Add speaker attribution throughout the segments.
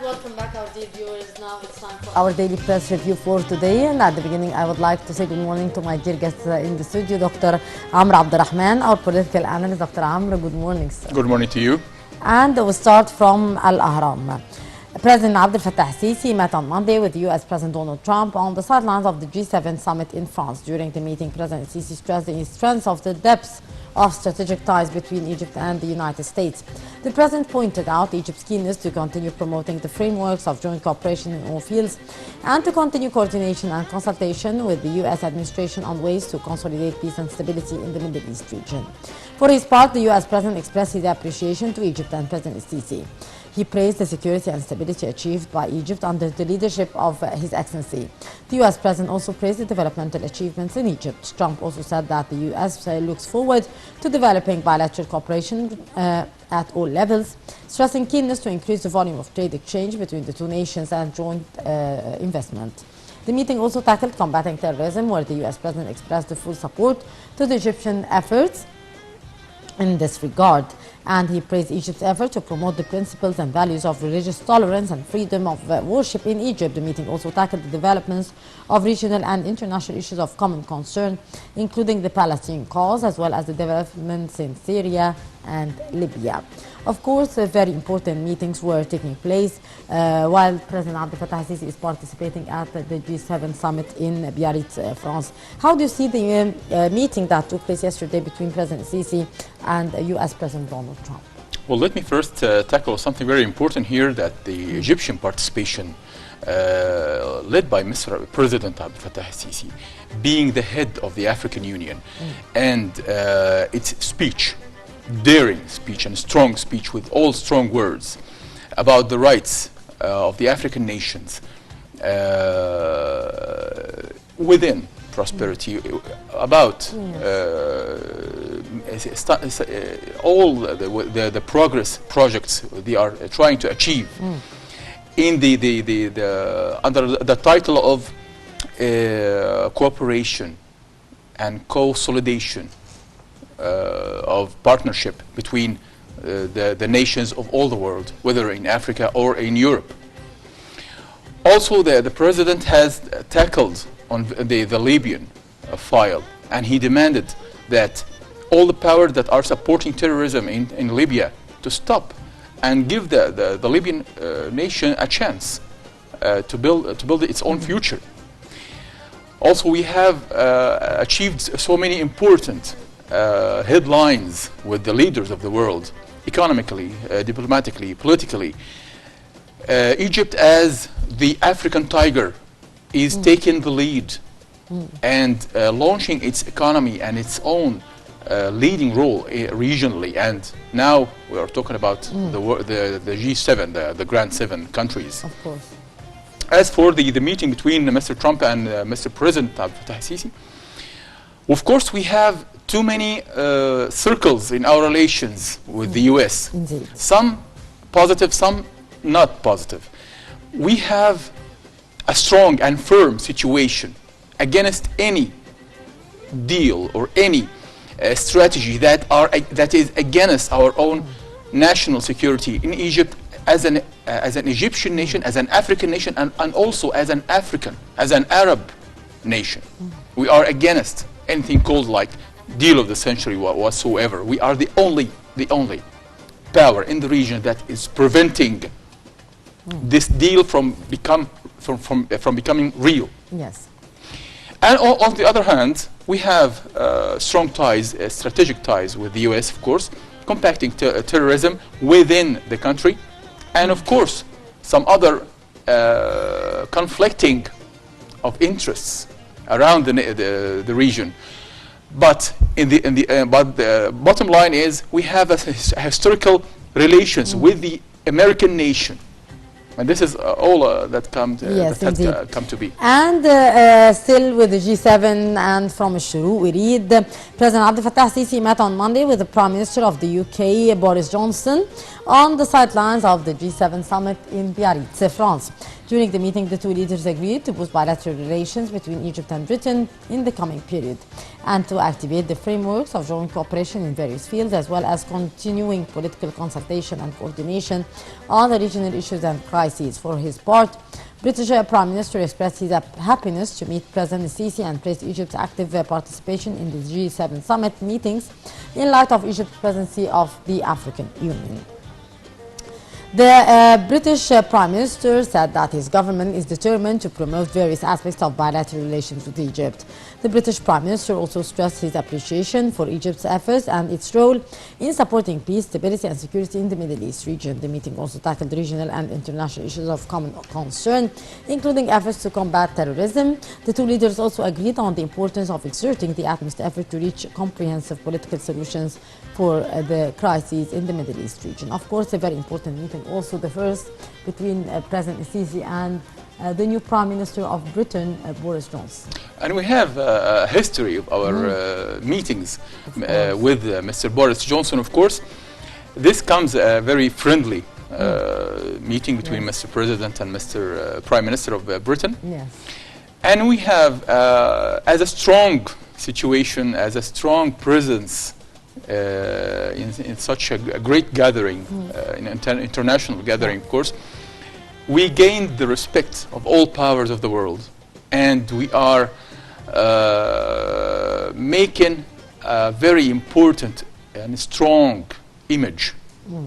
Speaker 1: welcome back our dear viewers. Now it's time for
Speaker 2: our daily press review for today. And at the beginning, I would like to say good morning to my dear guests in the studio, Dr. Abdel, our political analyst. Dr. Amr, good morning, sir.
Speaker 3: Good morning to you.
Speaker 2: And we'll start from Al-Ahram. President Abdel Sisi met on Monday with U.S. President Donald Trump on the sidelines of the G7 summit in France. During the meeting, President Sisi stressed the strength of the depths of strategic ties between Egypt and the United States. The president pointed out Egypt's keenness to continue promoting the frameworks of joint cooperation in all fields and to continue coordination and consultation with the U.S. administration on ways to consolidate peace and stability in the Middle East region. For his part, the U.S. president expressed his appreciation to Egypt and President Sisi. He praised the security and stability achieved by Egypt under the leadership of His Excellency. The U.S. president also praised the developmental achievements in Egypt. Trump also said that the U.S. looks forward to developing bilateral cooperation at all levels, stressing keenness to increase the volume of trade exchange between the two nations and joint investment. The meeting also tackled combating terrorism, where the U.S. president expressed the full support to the Egyptian efforts in this regard, and he praised Egypt's effort to promote the principles and values of religious tolerance and freedom of worship in Egypt. The meeting also tackled the developments of regional and international issues of common concern, including the Palestinian cause, as well as the developments in Syria and Libya. Of course, very important meetings were taking place while President Abdel Sisi is participating at the G7 summit in Biarritz, France. How do you see the meeting that took place yesterday between President Sisi and U.S. President Donald Trump?
Speaker 3: Well, let me first tackle something very important here, that the Egyptian participation led by Mr. President Abdel Sisi, being the head of the African Union, and its speech, daring speech and strong speech with all strong words about the rights of the African nations within prosperity, about all the progress projects they are trying to achieve in under the title of cooperation and consolidation of partnership between the nations of all the world, whether in Africa or in Europe. Also, the president has tackled on the Libyan file, and he demanded that all the powers that are supporting terrorism in Libya to stop and give the Libyan nation a chance to build its own future. Also, we have achieved so many important headlines with the leaders of the world, economically, diplomatically, politically. Egypt, as the African tiger, is taking the lead and launching its economy and its own leading role regionally. And now we are talking about the G7, the Grand Seven countries.
Speaker 2: Of course.
Speaker 3: As for the meeting between Mr. Trump and Mr. President Abdel Sisi, of course, we have too many circles in our relations with the U.S.
Speaker 2: Indeed.
Speaker 3: Some positive, some not positive. We have a strong and firm situation against any deal or any strategy that is against our own national security in Egypt, as an Egyptian nation, as an African nation, and also as an Arab nation. We are against anything called like deal of the century whatsoever. We are the only power in the region that is preventing this deal from becoming real.
Speaker 2: Yes.
Speaker 3: And on the other hand, we have strong ties, strategic ties with the U.S., of course, combating terrorism within the country, and of course some other conflicting of interests around the region. But the bottom line is we have a historical relations with the American nation. And this is all that come to be.
Speaker 2: And still with the G7 and from Shuru, we read President Abdel Sisi met on Monday with the Prime Minister of the UK, Boris Johnson, on the sidelines of the G7 summit in Biarritz, France. During the meeting, the two leaders agreed to boost bilateral relations between Egypt and Britain in the coming period and to activate the frameworks of joint cooperation in various fields, as well as continuing political consultation and coordination on the regional issues and crises. For his part, British Prime Minister expressed his happiness to meet President Sisi and praised Egypt's active participation in the G7 summit meetings in light of Egypt's presidency of the African Union. The British Prime Minister said that his government is determined to promote various aspects of bilateral relations with Egypt. The British Prime Minister also stressed his appreciation for Egypt's efforts and its role in supporting peace, stability and security in the Middle East region. The meeting also tackled regional and international issues of common concern, including efforts to combat terrorism. The two leaders also agreed on the importance of exerting the utmost effort to reach comprehensive political solutions for the crises in the Middle East region. Of course, a very important meeting, also the first between President Sisi and the new Prime Minister of Britain, Boris Johnson.
Speaker 3: And we have a history of our meetings with Mr. Boris Johnson, of course. This comes a very friendly meeting between Mr. President and Mr. Prime Minister of Britain.
Speaker 2: Yes.
Speaker 3: And we have, as a strong situation, as a strong presence in such a great gathering, an international gathering, of course, we gained the respect of all powers of the world, and we are making a very important and strong image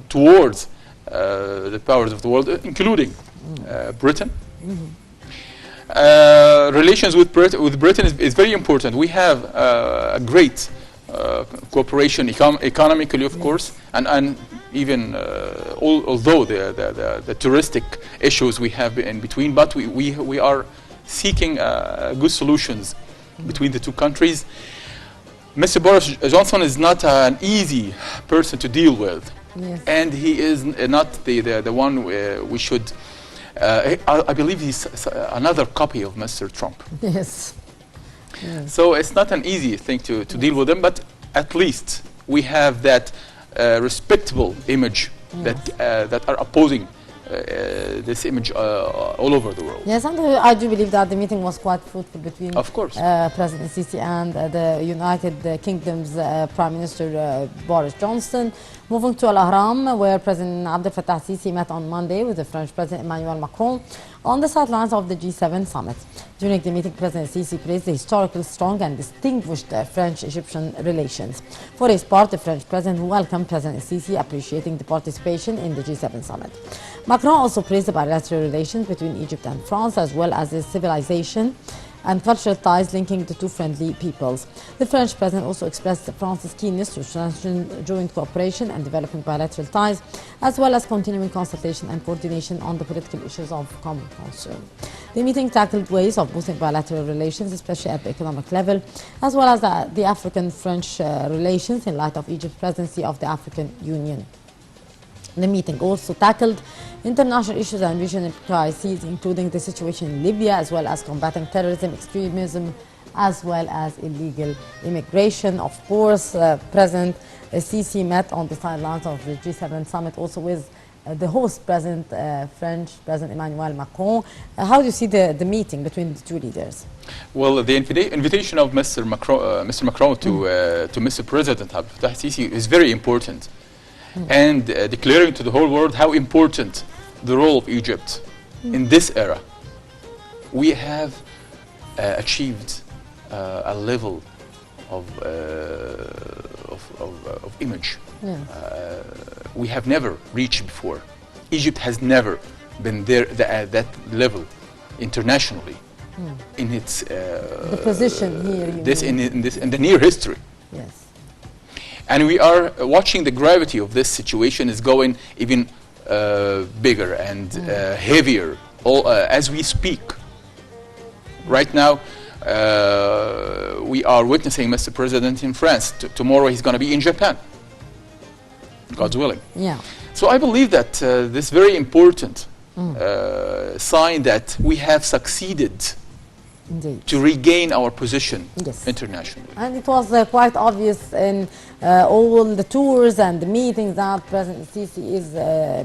Speaker 3: towards the powers of the world, including Britain. Relations with Britain is very important. We have a great cooperation economically, of course, and even although the touristic issues we have in between, but we are seeking good solutions between the two countries. Mr. Boris Johnson is not an easy person to deal with, and he is not the one we should. I believe he's another copy of Mr. Trump.
Speaker 2: Yes.
Speaker 3: So it's not an easy thing to deal with them, but at least we have that respectable image that are opposing this image all over the world.
Speaker 2: Yes, and I do believe that the meeting was quite fruitful between
Speaker 3: of course.
Speaker 2: President Sisi and the United Kingdom's Prime Minister Boris Johnson. Moving to Al-Ahram, where President Abdel Sisi met on Monday with the French President Emmanuel Macron on the sidelines of the G7 summit. During the meeting, President Sisi praised the historical, strong and distinguished French-Egyptian relations. For his part, the French President welcomed President Sisi, appreciating the participation in the G7 summit. Macron also praised the bilateral relations between Egypt and France, as well as the civilization and cultural ties linking the two friendly peoples. The French president also expressed France's keenness to strengthen joint cooperation and developing bilateral ties, as well as continuing consultation and coordination on the political issues of common concern. The meeting tackled ways of boosting bilateral relations, especially at the economic level, as well as the African-French relations in light of Egypt's presidency of the African Union. The meeting also tackled international issues and regional crises, including the situation in Libya, as well as combating terrorism, extremism, as well as illegal immigration. Of course, President Sisi met on the sidelines of the G7 summit also with the host President, French President Emmanuel Macron. How do you see the meeting between the two leaders?
Speaker 3: Well, the invitation of Mr. Macron to Mr. President Abdel Sisi is very important. And declaring to the whole world how important the role of Egypt in this era. We have achieved a level of image we have never reached before. Egypt has never been there at that level internationally in its
Speaker 2: the position here.
Speaker 3: In the near history.
Speaker 2: Yes.
Speaker 3: And we are watching the gravity of this situation is going even bigger and heavier as we speak. Right now, we are witnessing Mr. President in France. Tomorrow he's going to be in Japan, God's willing.
Speaker 2: Yeah.
Speaker 3: So I believe that this very important sign that we have succeeded
Speaker 2: Indeed.
Speaker 3: to regain our position
Speaker 2: Yes.
Speaker 3: internationally.
Speaker 2: And it was quite obvious in all the tours and the meetings that President Sisi is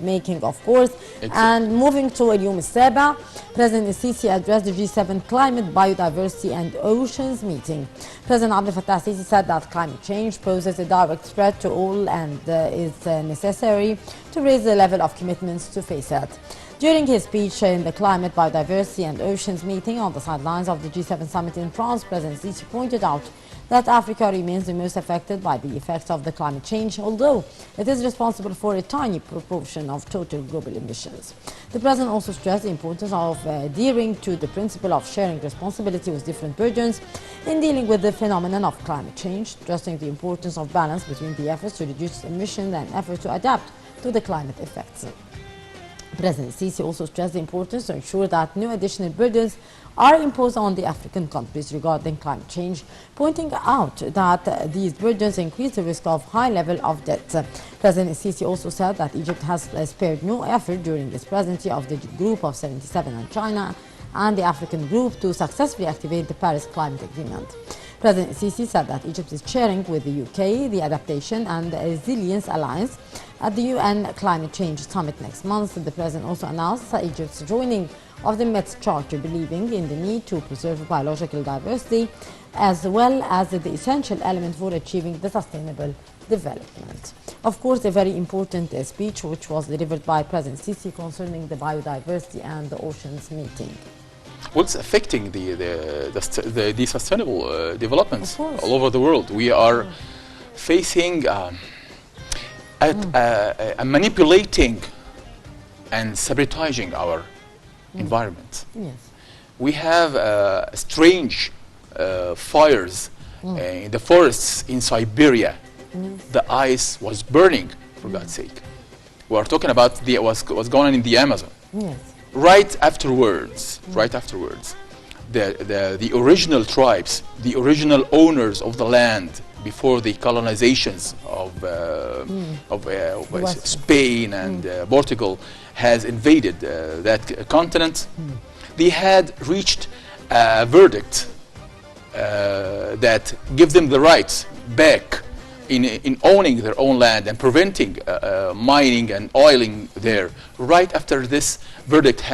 Speaker 2: making, of course.
Speaker 3: Exactly.
Speaker 2: And moving to اليوم السابع, President Sisi addressed the G7 Climate, Biodiversity and Oceans meeting. President Abdel Sisi said that climate change poses a direct threat to all and is necessary to raise the level of commitments to face it. During his speech in the Climate, Biodiversity and Oceans meeting on the sidelines of the G7 summit in France, President Sisi pointed out that Africa remains the most affected by the effects of the climate change, although it is responsible for a tiny proportion of total global emissions. The President also stressed the importance of adhering to the principle of sharing responsibility with different burdens in dealing with the phenomenon of climate change, stressing the importance of balance between the efforts to reduce emissions and efforts to adapt to the climate effects. President Sisi also stressed the importance to ensure that no additional burdens are imposed on the African countries regarding climate change, pointing out that these burdens increase the risk of high level of debt. President Sisi also said that Egypt has spared no effort during its presidency of the Group of 77 and China and the African Group to successfully activate the Paris Climate Agreement. President Sisi said that Egypt is chairing with the UK the Adaptation and Resilience Alliance at the UN Climate Change Summit next month. The President also announced that Egypt's joining of the Met Charter, believing in the need to preserve biological diversity as well as the essential element for achieving the sustainable development. Of course, a very important speech which was delivered by President Sisi concerning the biodiversity and the oceans meeting.
Speaker 3: Well, it's affecting the sustainable developments
Speaker 2: Of course.
Speaker 3: all over the world. We are facing manipulating and sabotaging our environment.
Speaker 2: Yes.
Speaker 3: We have strange fires in the forests in Siberia. The ice was burning, for God's sake. We are talking about what's going on in the Amazon.
Speaker 2: Yes.
Speaker 3: Right afterwards, the original tribes, the original owners of the land before the colonizations of Spain and Portugal has invaded that continent, they had reached a verdict that gives them the rights back in owning their own land and preventing mining and oiling there. Right after this verdict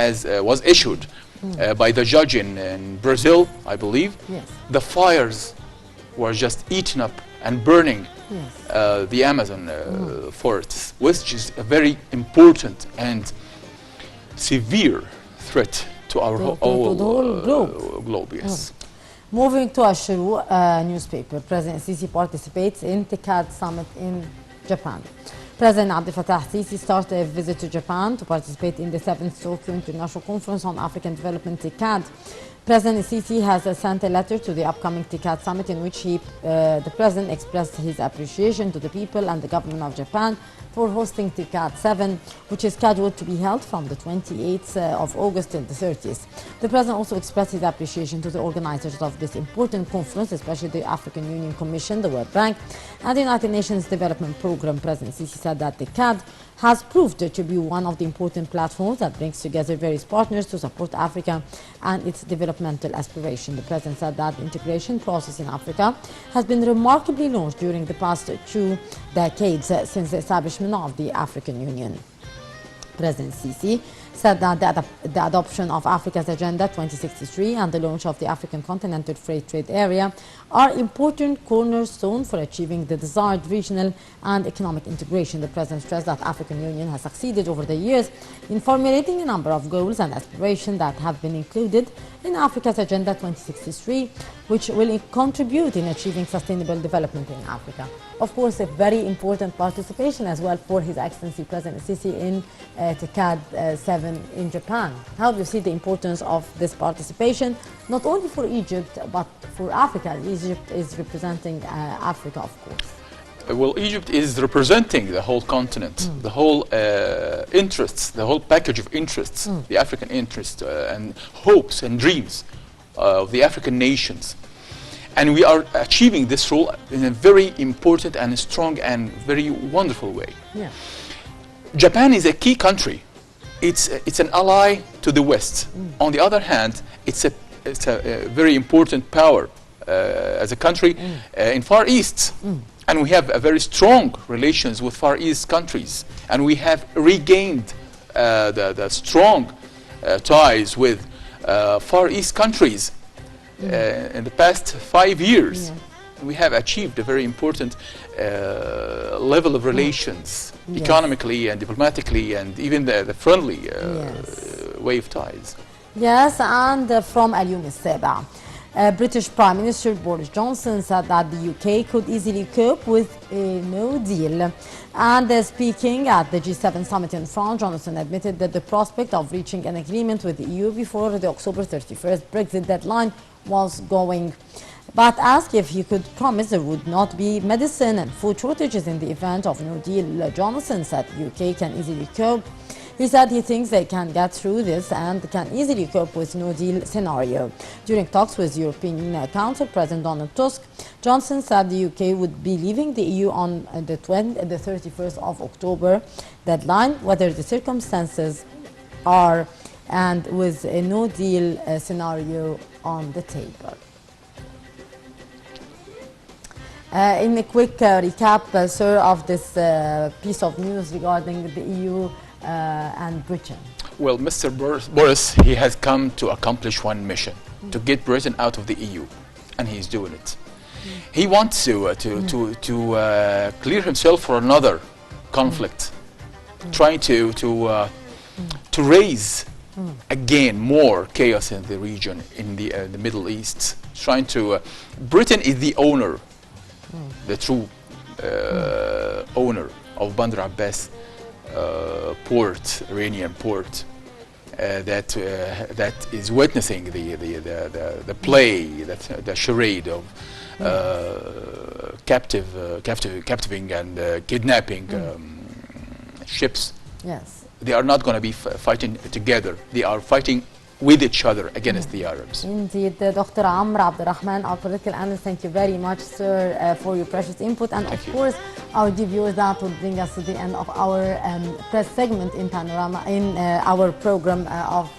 Speaker 3: was issued by the judge in Brazil, I believe,
Speaker 2: Yes.
Speaker 3: the fires were just eaten up and burning
Speaker 2: Yes.
Speaker 3: the Amazon forests, which is a very important and severe threat to our
Speaker 2: To the
Speaker 3: whole
Speaker 2: whole
Speaker 3: globe. Yes.
Speaker 2: Moving to Ashuru newspaper, President Sisi participates in TICAD summit in Japan. President Abdel Sisi started a visit to Japan to participate in the 7th Tokyo International Conference on African Development TICAD. President Sisi has sent a letter to the upcoming TICAD summit in which the President expressed his appreciation to the people and the government of Japan for hosting TICAD 7, which is scheduled to be held from the 28th of August till the 30th. The President also expressed his appreciation to the organizers of this important conference, especially the African Union Commission, the World Bank, and the United Nations Development Programme. President Sisi said that TICAD has proved to be one of the important platforms that brings together various partners to support Africa and its developmental aspiration. The President said that the integration process in Africa has been remarkably launched during the past 2 decades since the establishment of the African Union. President Sisi said that the adoption of Africa's Agenda 2063 and the launch of the African Continental Free Trade Area are important cornerstones for achieving the desired regional and economic integration. The President stressed that the African Union has succeeded over the years in formulating a number of goals and aspirations that have been included in Africa's Agenda 2063, which will contribute in achieving sustainable development in Africa. Of course, a very important participation as well for His Excellency President Sisi in TICAD 7 in Japan. How do you see the importance of this participation, not only for Egypt, but for Africa? Egypt is representing Africa, of course.
Speaker 3: Well, Egypt is representing the whole continent, the whole interests, the whole package of interests, the African interests and hopes and dreams of the African nations. And we are achieving this role in a very important and strong and very wonderful way.
Speaker 2: Yeah.
Speaker 3: Japan is a key country. It's an ally to the West. On the other hand, it's a it's a very important power as a country in Far East. And we have a very strong relations with Far East countries. And we have regained the strong ties with Far East countries in the past 5 years. We have achieved a very important level of relations, economically and diplomatically, and even the friendly way of ties.
Speaker 2: Yes, and from اليوم السابع, British Prime Minister Boris Johnson said that the UK could easily cope with a no deal. And speaking at the G7 summit in France, Johnson admitted that the prospect of reaching an agreement with the EU before the October 31st Brexit deadline was going. But asked if he could promise there would not be medicine and food shortages in the event of no deal, Johnson said the UK can easily cope. He said he thinks they can get through this and can easily cope with no deal scenario. During talks with European Council President Donald Tusk, Johnson said the UK would be leaving the EU on the 31st of October deadline, whether the circumstances are, and with a no deal scenario on the table. In a quick recap, sir, of this piece of news regarding the EU and Britain.
Speaker 3: Well, Mr. Boris, he has come to accomplish one mission, to get Britain out of the EU, and he's doing it. He wants to clear himself for another conflict, trying to raise again more chaos in the region, in the Middle East. Trying to, Britain is the owner, the true owner of Bandar Abbas port, Iranian port, that is witnessing the play, the charade of captivating and kidnapping ships.
Speaker 2: Yes.
Speaker 3: They are not going to be fighting together. They are fighting with each other against the Arabs.
Speaker 2: Indeed, Dr. Abdel Rahman, our political analyst, thank you very much, sir, for your precious input. And of course, our dear viewers, that will bring us to the end of our press segment in Panorama, in our program of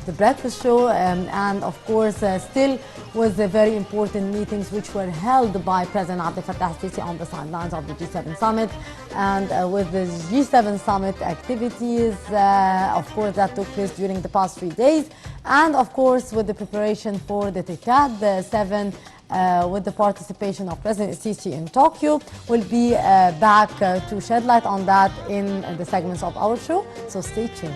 Speaker 2: the Breakfast Show. And of course, still was the very important meetings which were held by President Abdel Fattah on the sidelines of the G7 summit. And with the G7 summit activities, of course, that took place during the past 3 days. And of course, with the preparation for the TICAD 7, with the participation of President Sisi in Tokyo. We'll be back to shed light on that in the segments of our show. So stay tuned.